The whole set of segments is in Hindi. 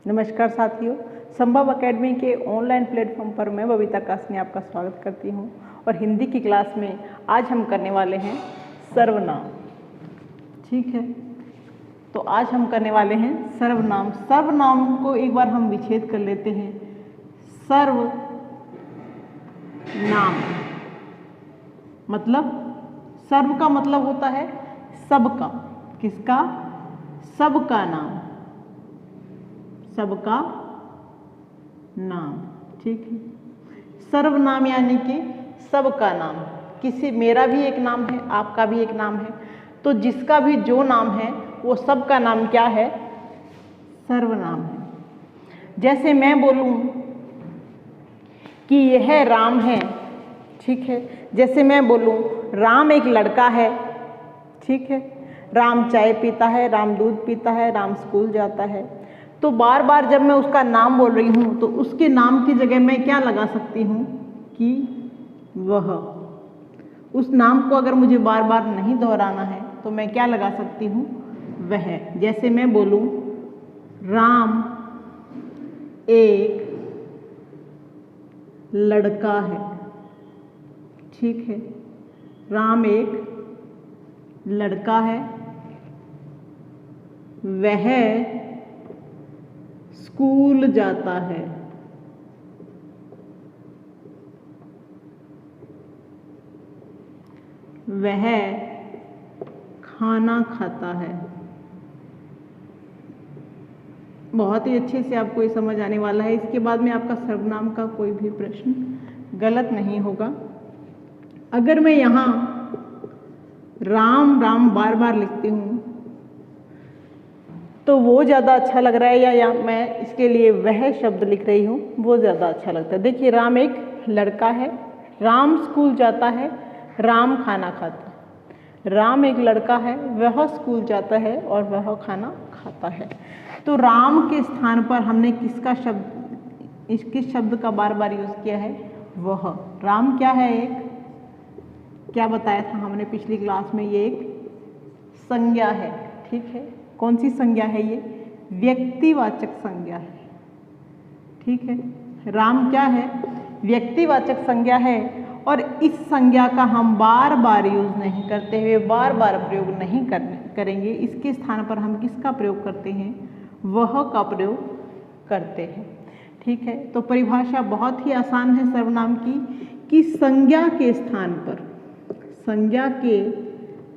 नमस्कार साथियों, संभव एकेडमी के ऑनलाइन प्लेटफॉर्म पर मैं बबीता कासनी आपका स्वागत करती हूं और हिंदी की क्लास में आज हम करने वाले हैं सर्वनाम। ठीक है, तो आज हम करने वाले हैं सर्वनाम। सर्वनाम को एक बार हम विच्छेद कर लेते हैं। सर्वनाम मतलब सर्व का मतलब होता है सबका। किसका? सबका नाम, सबका नाम। ठीक है, सर्वनाम यानी कि सबका नाम। किसी मेरा भी एक नाम है, आपका भी एक नाम है, तो जिसका भी जो नाम है वो सबका नाम क्या है? सर्वनाम है। जैसे मैं बोलूं कि यह राम है, ठीक है। जैसे मैं बोलूं राम एक लड़का है, ठीक है। राम चाय पीता है, राम दूध पीता है, राम स्कूल जाता है। तो बार बार जब मैं उसका नाम बोल रही हूँ तो उसके नाम की जगह मैं क्या लगा सकती हूँ कि वह। उस नाम को अगर मुझे बार बार नहीं दोहराना है तो मैं क्या लगा सकती हूँ? वह। जैसे मैं बोलूँ राम एक लड़का है, ठीक है। राम एक लड़का है, वह स्कूल जाता है। वह खाना खाता है। बहुत ही अच्छे से आपको ये समझ आने वाला है। इसके बाद में आपका सर्वनाम का कोई भी प्रश्न गलत नहीं होगा। अगर मैं यहाँ राम राम बार बार लिखती हूँ तो वो ज़्यादा अच्छा लग रहा है या मैं इसके लिए वह शब्द लिख रही हूँ वो ज़्यादा अच्छा लगता है। देखिए, राम एक लड़का है, राम स्कूल जाता है, राम खाना खाता है। राम एक लड़का है, वह स्कूल जाता है और वह खाना खाता है। तो राम के स्थान पर हमने किसका शब्द, किस शब्द का बार बार यूज़ किया है? वह। राम क्या है? एक, क्या बताया था हमने पिछली क्लास में? ये एक संज्ञा है, ठीक है। कौन सी संज्ञा है ये? व्यक्तिवाचक संज्ञा है, ठीक है। राम क्या है? व्यक्तिवाचक संज्ञा है और इस संज्ञा का हम बार बार यूज नहीं करते हुए, बार बार प्रयोग नहीं करेंगे। इसके स्थान पर हम किसका प्रयोग करते हैं? वह का प्रयोग करते हैं, ठीक है। तो परिभाषा बहुत ही आसान है सर्वनाम की कि संज्ञा के स्थान पर, संज्ञा के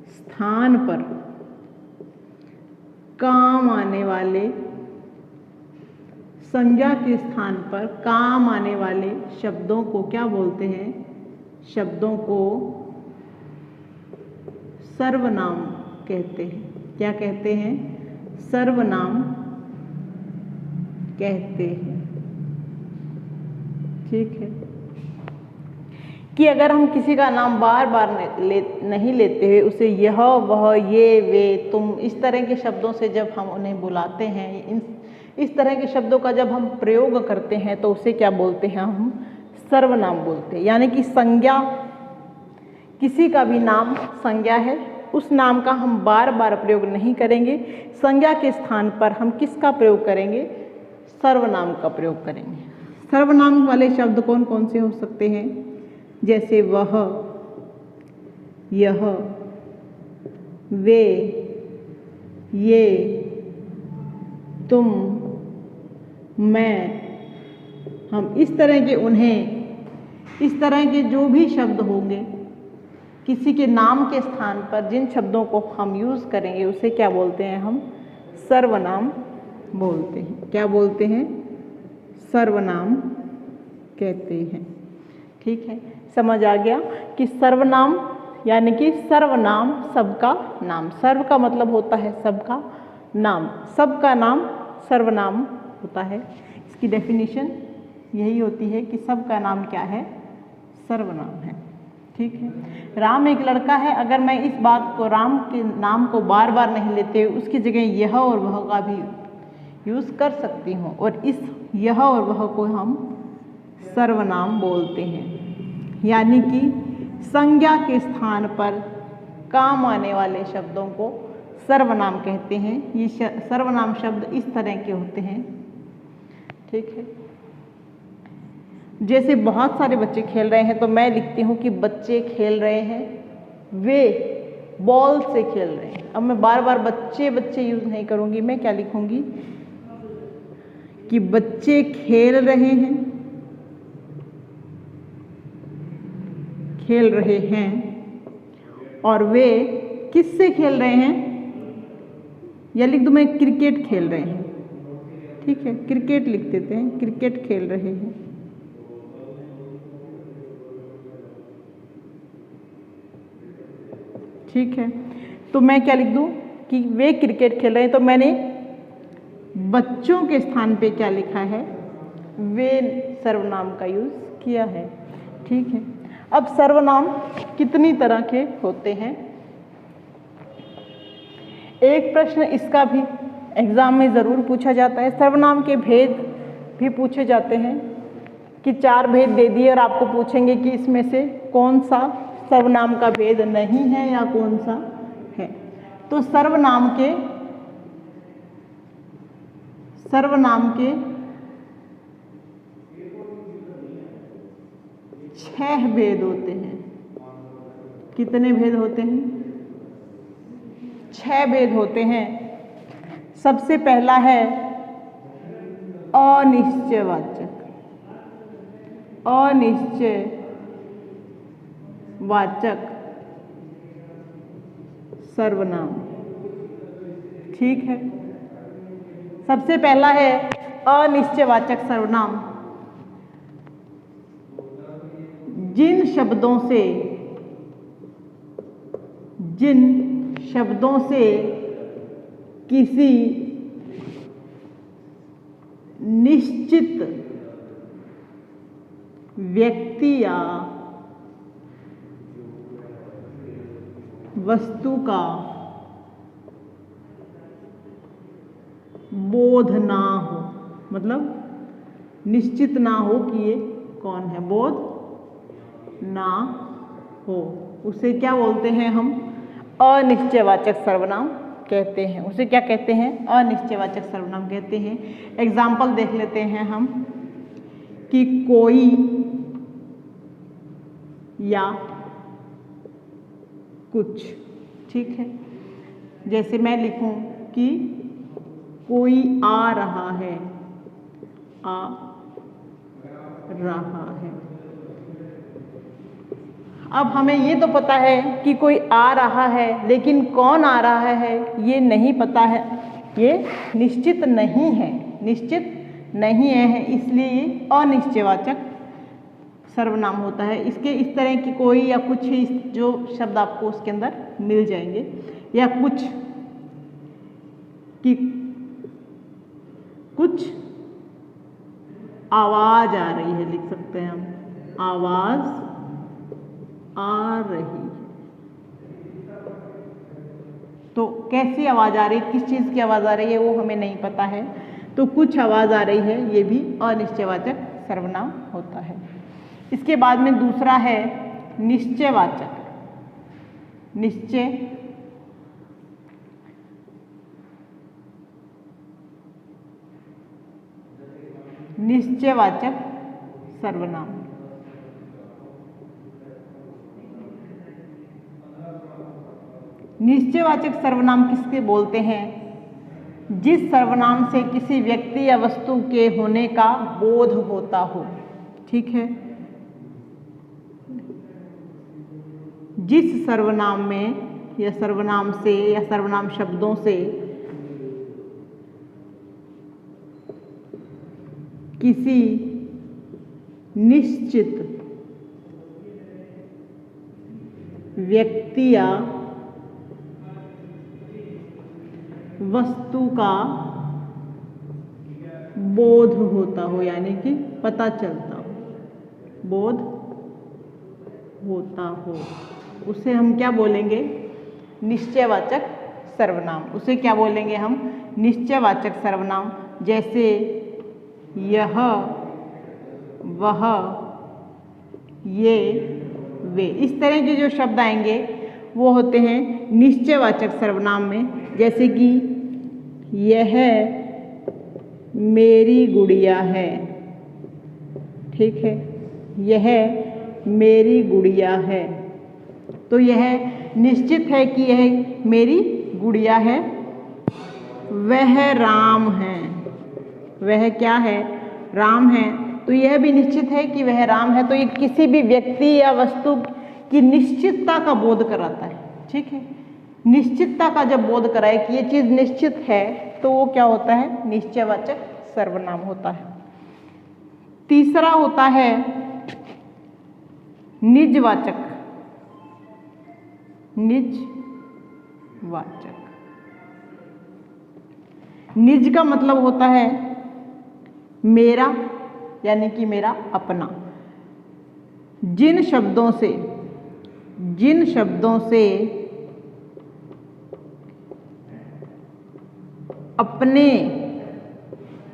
स्थान पर काम आने वाले, संज्ञा के स्थान पर काम आने वाले शब्दों को क्या बोलते हैं? शब्दों को सर्वनाम कहते हैं। क्या कहते हैं? सर्वनाम कहते हैं, ठीक है। कि अगर हम किसी का नाम बार बार नहीं लेते हुए उसे यह, वह, ये, वे, तुम, इस तरह के शब्दों से जब हम उन्हें बुलाते हैं, इस तरह के शब्दों का जब हम प्रयोग करते हैं तो उसे क्या बोलते हैं? हम सर्वनाम बोलते हैं। यानी कि संज्ञा, किसी का भी नाम संज्ञा है, उस नाम का हम बार बार प्रयोग नहीं करेंगे। संज्ञा के स्थान पर हम किसका प्रयोग करेंगे? सर्वनाम का प्रयोग करेंगे। सर्वनाम वाले शब्द कौन कौन से हो सकते हैं? जैसे वह, यह, वे, ये, तुम, मैं, हम, इस तरह के उन्हें, इस तरह के जो भी शब्द होंगे किसी के नाम के स्थान पर जिन शब्दों को हम यूज़ करेंगे उसे क्या बोलते हैं? हम सर्वनाम बोलते हैं। क्या बोलते हैं? सर्वनाम कहते हैं, ठीक है। समझ आ गया कि सर्वनाम यानी कि सर्वनाम सबका नाम। सर्व का मतलब होता है सबका नाम, सबका नाम सर्वनाम होता है। इसकी डेफिनेशन यही होती है कि सबका नाम क्या है? सर्वनाम है, ठीक है। राम एक लड़का है, अगर मैं इस बात को, राम के नाम को बार बार नहीं लेते हुए उसकी जगह यह और वह का भी यूज़ कर सकती हूँ और इस यह और वह को हम सर्वनाम बोलते हैं। यानी कि संज्ञा के स्थान पर काम आने वाले शब्दों को सर्वनाम कहते हैं। ये सर्वनाम शब्द इस तरह के होते हैं ठीक है। जैसे बहुत सारे बच्चे खेल रहे हैं तो मैं लिखती हूँ कि बच्चे खेल रहे हैं, वे बॉल से खेल रहे हैं। अब मैं बार बार बच्चे बच्चे यूज नहीं करूँगी, मैं क्या लिखूँगी कि बच्चे खेल रहे हैं, खेल रहे हैं, और वे किससे खेल रहे हैं, या लिख दूँ मैं क्रिकेट खेल रहे हैं। ठीक है, क्रिकेट लिख देते हैं, क्रिकेट खेल रहे हैं। ठीक है, तो मैं क्या लिख दूँ कि वे क्रिकेट खेल रहे हैं, तो मैंने बच्चों के स्थान पे क्या लिखा है, वे सर्वनाम का यूज किया है। ठीक है, अब सर्वनाम कितनी तरह के होते हैं, एक प्रश्न इसका भी एग्जाम में ज़रूर पूछा जाता है। सर्वनाम के भेद भी पूछे जाते हैं कि 4 भेद दे दिए और आपको पूछेंगे कि इसमें से कौन सा सर्वनाम का भेद नहीं है या कौन सा है। तो सर्वनाम के 6 भेद होते हैं। कितने भेद होते हैं? 6 भेद होते हैं। सबसे पहला है अनिश्चयवाचक। अनिश्चयवाचक सर्वनाम। ठीक है, सबसे पहला है अनिश्चयवाचक सर्वनाम। जिन शब्दों से किसी निश्चित व्यक्ति या वस्तु का बोध ना हो, मतलब निश्चित ना हो कि ये कौन है, बोध ना हो, उसे क्या बोलते हैं हम? अनिश्चयवाचक सर्वनाम कहते हैं। उसे क्या कहते हैं? अनिश्चयवाचक सर्वनाम कहते हैं। एग्जाम्पल देख लेते हैं हम कि कोई या कुछ। ठीक है, जैसे मैं लिखूं कि कोई आ रहा है, आ रहा है। अब हमें ये तो पता है कि कोई आ रहा है, लेकिन कौन आ रहा है ये नहीं पता है, ये निश्चित नहीं है, इसलिए ये अनिश्चयवाचक सर्वनाम होता है। इसके इस तरह की कोई या कुछ ही जो शब्द आपको उसके अंदर मिल जाएंगे, या कुछ कि कुछ आवाज आ रही है, लिख सकते हैं हम, आवाज आ रही। तो कैसी आवाज आ रही है, किस चीज की आवाज आ रही है वो हमें नहीं पता है, तो कुछ आवाज आ रही है, ये भी अनिश्चयवाचक सर्वनाम होता है। इसके बाद में दूसरा है निश्चयवाचक। निश्चयवाचक सर्वनाम। निश्चयवाचक सर्वनाम किसके बोलते हैं? जिस सर्वनाम से किसी व्यक्ति या वस्तु के होने का बोध होता हो। ठीक है, जिस सर्वनाम में या सर्वनाम से या सर्वनाम शब्दों से किसी निश्चित व्यक्ति या वस्तु का बोध होता हो, यानी कि पता चलता हो, बोध होता हो, उसे हम क्या बोलेंगे? निश्चयवाचक सर्वनाम। उसे क्या बोलेंगे हम? निश्चयवाचक सर्वनाम। जैसे यह, वह, ये, वे, इस तरह के जो शब्द आएंगे वो होते हैं निश्चयवाचक सर्वनाम में। जैसे कि यह, मेरी गुड़िया है। ठीक है, यह मेरी गुड़िया है। तो यह निश्चित है कि यह मेरी गुड़िया है। वह राम है। वह क्या है? राम है। तो यह भी निश्चित है कि वह राम है। तो ये किसी भी व्यक्ति या वस्तु की निश्चितता का बोध कराता है। ठीक है, निश्चितता का जब बोध कराए कि ये चीज़ निश्चित है तो वो क्या होता है? निश्चयवाचक सर्वनाम होता है। तीसरा होता है निजवाचक। निजवाचक, निज का मतलब होता है मेरा, यानी कि मेरा अपना। जिन शब्दों से अपने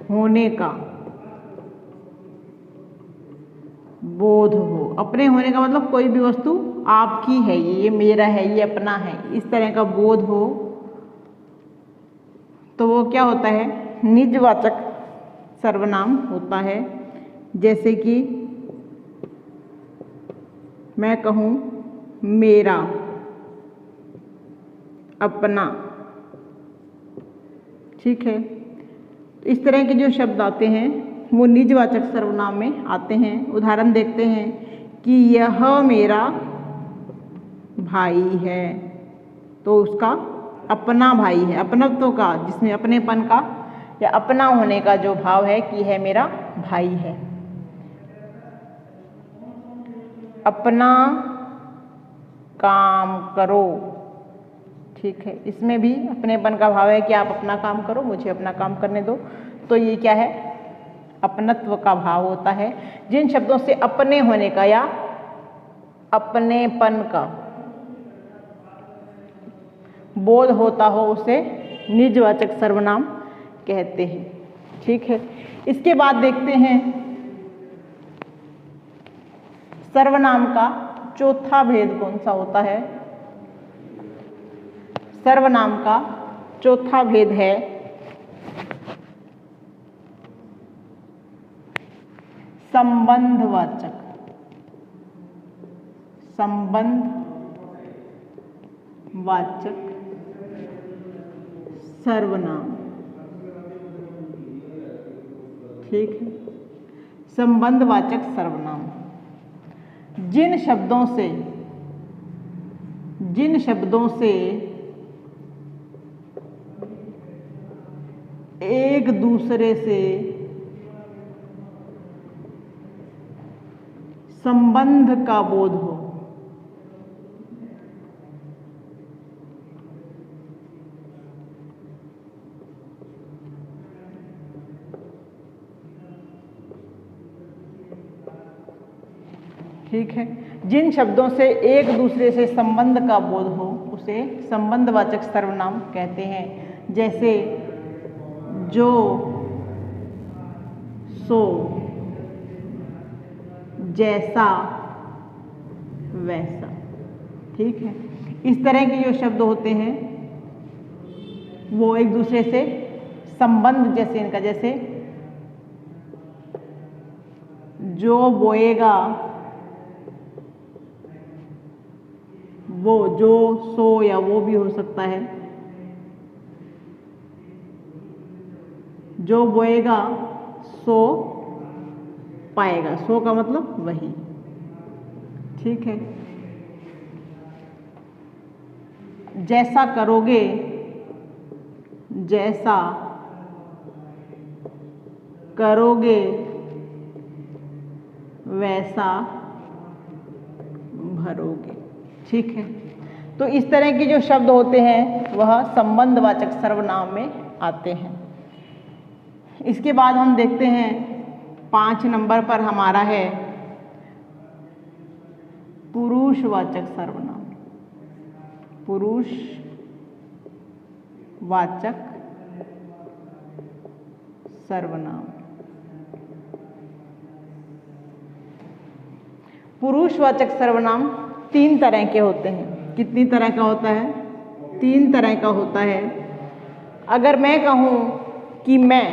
होने का बोध हो। अपने होने का मतलब कोई भी वस्तु आपकी है, ये मेरा है, ये अपना है, इस तरह का बोध हो तो वो क्या होता है? निजवाचक सर्वनाम होता है। जैसे कि मैं कहूँ मेरा, अपना। ठीक है, इस तरह के जो शब्द आते हैं वो निजवाचक सर्वनाम में आते हैं। उदाहरण देखते हैं कि यह मेरा भाई है, तो उसका अपना भाई है, अपनत्व का, जिसमें अपनेपन का या अपना होने का जो भाव है कि यह मेरा भाई है। अपना काम करो। ठीक है, इसमें भी अपनेपन का भाव है कि आप अपना काम करो, मुझे अपना काम करने दो। तो ये क्या है? अपनत्व का भाव होता है। जिन शब्दों से अपने होने का या अपनेपन का बोध होता हो उसे निजवाचक सर्वनाम कहते हैं। ठीक है, इसके बाद देखते हैं सर्वनाम का चौथा भेद कौन सा होता है। सर्वनाम का चौथा भेद है संबंधवाचक। संबंधवाचक सर्वनाम। ठीक है, संबंधवाचक सर्वनाम जिन शब्दों से एक दूसरे से संबंध का बोध हो। ठीक है, जिन शब्दों से एक दूसरे से संबंध का बोध हो उसे संबंधवाचक सर्वनाम कहते हैं। जैसे जो, सो, जैसा, वैसा। ठीक है, इस तरह के जो शब्द होते हैं वो एक दूसरे से संबंध जैसे इनका, जैसे जो बोएगा वो, जो, सो या वो भी हो सकता है। जो बोएगा सो पाएगा। सो का मतलब वही। ठीक है, जैसा करोगे, जैसा करोगे वैसा भरोगे। ठीक है, तो इस तरह के जो शब्द होते हैं वह संबंधवाचक सर्वनाम में आते हैं। इसके बाद हम देखते हैं 5 नंबर पर हमारा है पुरुषवाचक सर्वनाम। पुरुषवाचक सर्वनाम। पुरुषवाचक सर्वनाम 3 तरह के होते हैं। कितनी तरह का होता है? 3 तरह का होता है। अगर मैं कहूँ कि मैं,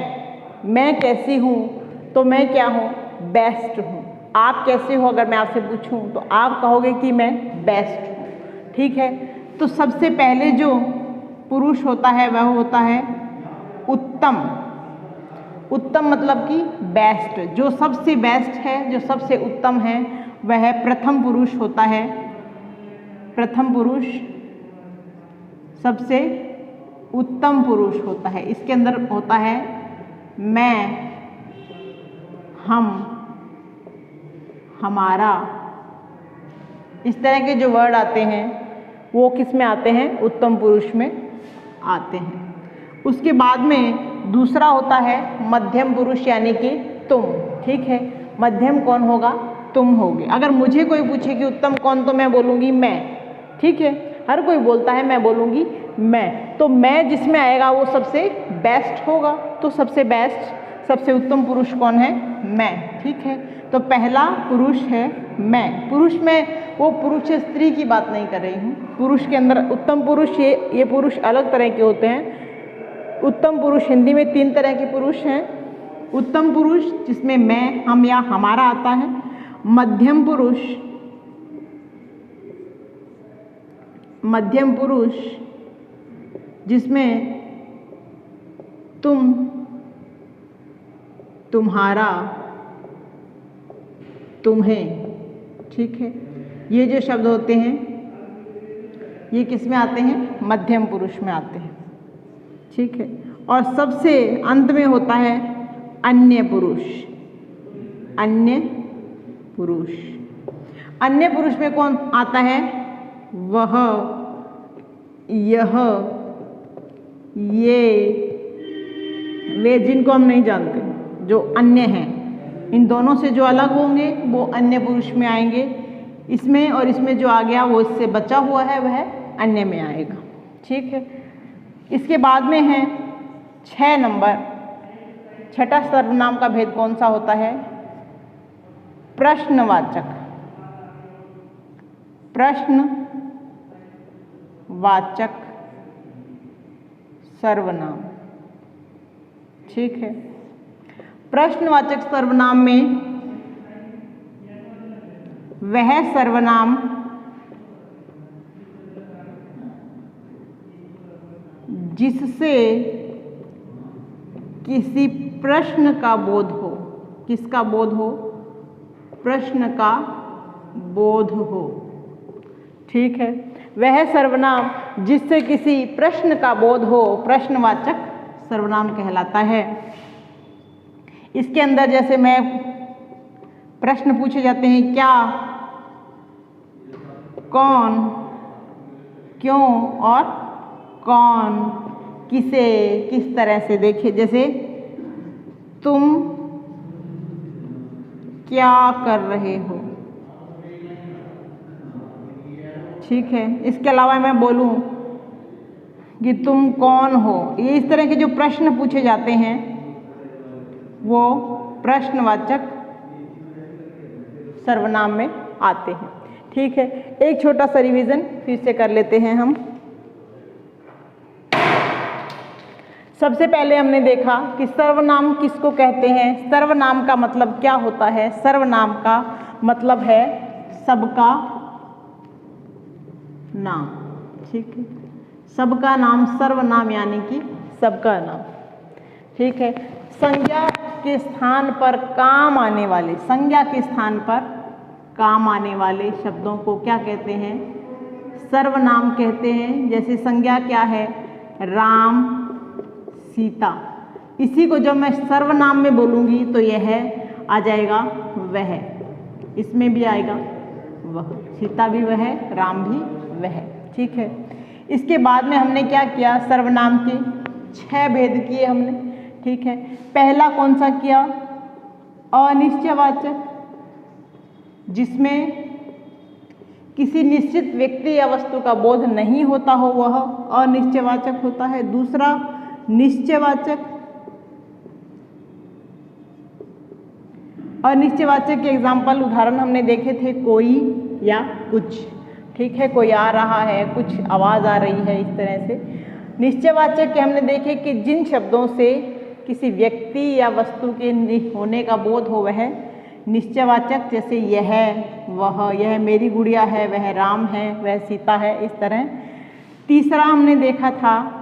मैं कैसी हूँ तो मैं क्या हूँ, बेस्ट हूँ। आप कैसे हो अगर मैं आपसे पूछूं तो आप कहोगे कि मैं बेस्ट हूँ। ठीक है, तो सबसे पहले जो पुरुष होता है वह होता है उत्तम। उत्तम मतलब कि बेस्ट, जो सबसे बेस्ट है, जो सबसे उत्तम है, वह प्रथम पुरुष होता है। प्रथम पुरुष सबसे उत्तम पुरुष होता है। इसके अंदर होता है मैं, हम, हमारा, इस तरह के जो वर्ड आते हैं वो किस में आते हैं, उत्तम पुरुष में आते हैं। उसके बाद में दूसरा होता है मध्यम पुरुष यानी कि तुम। ठीक है, मध्यम कौन होगा, तुम होगे। अगर मुझे कोई पूछे कि उत्तम कौन, तो मैं बोलूँगी मैं। ठीक है, हर कोई बोलता है, मैं बोलूँगी मैं। तो मैं जिसमें आएगा वो सबसे बेस्ट होगा। तो सबसे बेस्ट, सबसे उत्तम पुरुष कौन है, मैं। ठीक है, तो पहला पुरुष है मैं। पुरुष में वो पुरुष स्त्री की बात नहीं कर रही हूँ। पुरुष के अंदर उत्तम पुरुष, ये पुरुष अलग तरह के होते हैं। उत्तम पुरुष हिंदी में 3 तरह के पुरुष हैं। उत्तम पुरुष जिसमें मैं, हम या हमारा आता है। मध्यम पुरुष, मध्यम पुरुष जिसमें तुम, तुम्हारा, तुम्हें। ठीक है, ये जो शब्द होते हैं ये किस में आते हैं, मध्यम पुरुष में आते हैं। ठीक है, और सबसे अंत में होता है अन्य पुरुष। अन्य पुरुष, अन्य पुरुष में कौन आता है, वह, यह, ये, वे, जिनको हम नहीं जानते, जो अन्य हैं। इन दोनों से जो अलग होंगे वो अन्य पुरुष में आएंगे। इसमें और इसमें जो आ गया वो इससे बचा हुआ है वह अन्य में आएगा। ठीक है, इसके बाद में है 6 नंबर। छठा सर्वनाम का भेद कौन सा होता है, प्रश्नवाचक। प्रश्नवाचक सर्वनाम। ठीक है, प्रश्नवाचक सर्वनाम में वह सर्वनाम जिससे किसी प्रश्न का बोध हो। किसका बोध हो, प्रश्न का बोध हो। ठीक है, वह सर्वनाम जिससे किसी प्रश्न का बोध हो प्रश्नवाचक सर्वनाम कहलाता है। इसके अंदर जैसे मैं प्रश्न पूछे जाते हैं, क्या, कौन, क्यों और कौन, किसे, किस तरह से। देखिए जैसे तुम क्या कर रहे हो। ठीक है, इसके अलावा मैं बोलूं कि तुम कौन हो। ये इस तरह के जो प्रश्न पूछे जाते हैं वो प्रश्नवाचक सर्वनाम में आते हैं। ठीक है, एक छोटा सा रिवीजन फिर से कर लेते हैं हम। सबसे पहले हमने देखा कि सर्वनाम किसको कहते हैं। सर्वनाम का मतलब क्या होता है, सर्वनाम का मतलब है सबका नाम। ठीक है, सबका नाम, सर्वनाम यानी कि सबका नाम। ठीक है, संज्ञा के स्थान पर काम आने वाले, संज्ञा के स्थान पर काम आने वाले शब्दों को क्या कहते हैं, सर्वनाम कहते हैं। जैसे संज्ञा क्या है, राम, सीता। इसी को जब मैं सर्वनाम में बोलूँगी तो यह आ जाएगा वह, इसमें भी आएगा वह, सीता भी वह, राम भी वह। ठीक है, इसके बाद में हमने क्या किया, सर्वनाम के 6 भेद किए हमने। ठीक है, पहला कौन सा किया, अनिश्चयवाचक, जिसमें किसी निश्चित व्यक्ति या वस्तु का बोध नहीं होता हो वह अनिश्चयवाचक होता है। दूसरा निश्चयवाचक। अनिश्चयवाचक के एग्जाम्पल, उदाहरण हमने देखे थे, कोई या कुछ। ठीक है, कोई आ रहा है, कुछ आवाज़ आ रही है, इस तरह से। निश्चयवाचक के हमने देखे कि जिन शब्दों से किसी व्यक्ति या वस्तु के होने का बोध हो वह निश्चयवाचक, जैसे यह, वह, यह मेरी गुड़िया है, वह राम है, वह सीता है, इस तरह। तीसरा हमने देखा था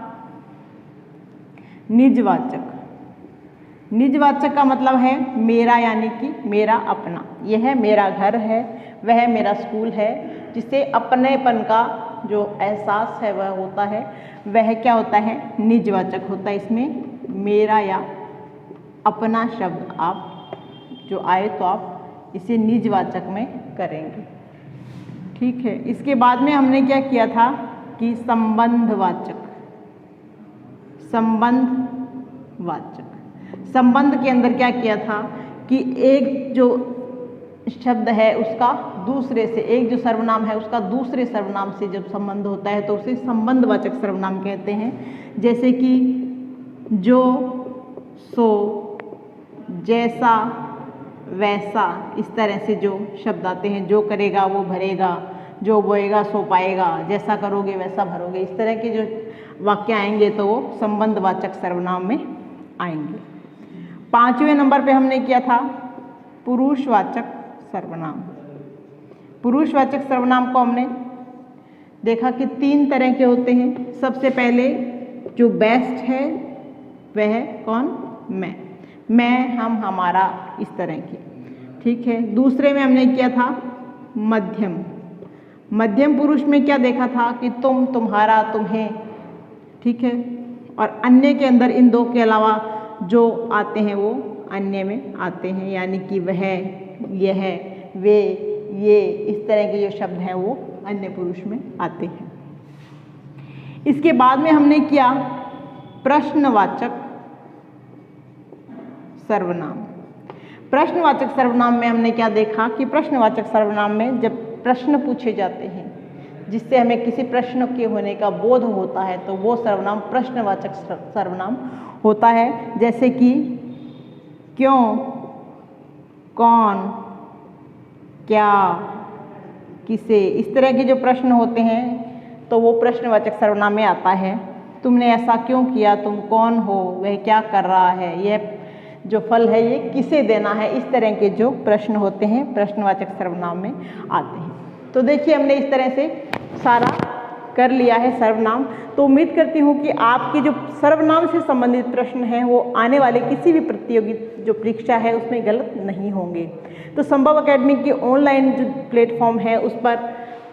निजवाचक। निजवाचक का मतलब है मेरा, यानी कि मेरा अपना। यह मेरा घर है, वह मेरा स्कूल है, जिससे अपनेपन का जो एहसास है वह होता है, वह क्या होता है, निजवाचक होता है। इसमें मेरा या अपना शब्द आप जो आए तो आप इसे निजवाचक में करेंगे। ठीक है। इसके बाद में हमने क्या किया था कि संबंधवाचक। संबंधवाचक, संबंध के अंदर क्या किया था कि एक जो शब्द है उसका दूसरे से, एक जो सर्वनाम है उसका दूसरे सर्वनाम से जब संबंध होता है तो उसे संबंधवाचक सर्वनाम कहते हैं। जैसे कि जो, सो, जैसा, वैसा, इस तरह से जो शब्द आते हैं। जो करेगा वो भरेगा, जो बोएगा सो पाएगा, जैसा करोगे वैसा भरोगे, इस तरह के जो वाक्य आएंगे तो वो संबंधवाचक सर्वनाम में आएंगे। 5वें नंबर पे हमने किया था पुरुषवाचक सर्वनाम। पुरुषवाचक सर्वनाम को हमने देखा कि 3 तरह के होते हैं। सबसे पहले जो बेस्ट है वह कौन, मैं, हम, हमारा, इस तरह की। ठीक है। दूसरे में हमने किया था मध्यम। मध्यम पुरुष में क्या देखा था कि तुम, तुम्हारा, तुम्हें। ठीक है। और अन्य के अंदर इन 2 के अलावा जो आते हैं वो अन्य में आते हैं, यानी कि वह, यह, वे, ये, इस तरह के जो शब्द हैं वो अन्य पुरुष में आते हैं। इसके बाद में हमने किया प्रश्नवाचक सर्वनाम। प्रश्नवाचक सर्वनाम में हमने क्या देखा कि प्रश्नवाचक सर्वनाम में जब प्रश्न पूछे जाते हैं जिससे हमें किसी प्रश्न के होने का बोध होता है तो वो सर्वनाम प्रश्नवाचक सर्वनाम होता है। जैसे कि क्यों, कौन, क्या, किसे, इस तरह के जो प्रश्न होते हैं तो वो प्रश्नवाचक सर्वनाम में आता है। तुमने ऐसा क्यों किया, तुम कौन हो, वह क्या कर रहा है, यह जो फल है ये किसे देना है, इस तरह के जो प्रश्न होते हैं प्रश्नवाचक सर्वनाम में आते हैं। तो देखिए हमने इस तरह से सारा कर लिया है सर्वनाम। तो उम्मीद करती हूँ कि आपके जो सर्वनाम से संबंधित प्रश्न हैं वो आने वाले किसी भी प्रतियोगी जो परीक्षा है उसमें गलत नहीं होंगे। तो संभव एकेडमी के ऑनलाइन जो प्लेटफॉर्म है उस पर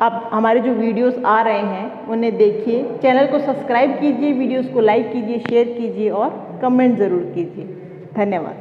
आप हमारे जो वीडियोस आ रहे हैं उन्हें देखिए, चैनल को सब्सक्राइब कीजिए, वीडियोस को लाइक कीजिए, शेयर कीजिए और कमेंट ज़रूर कीजिए। धन्यवाद।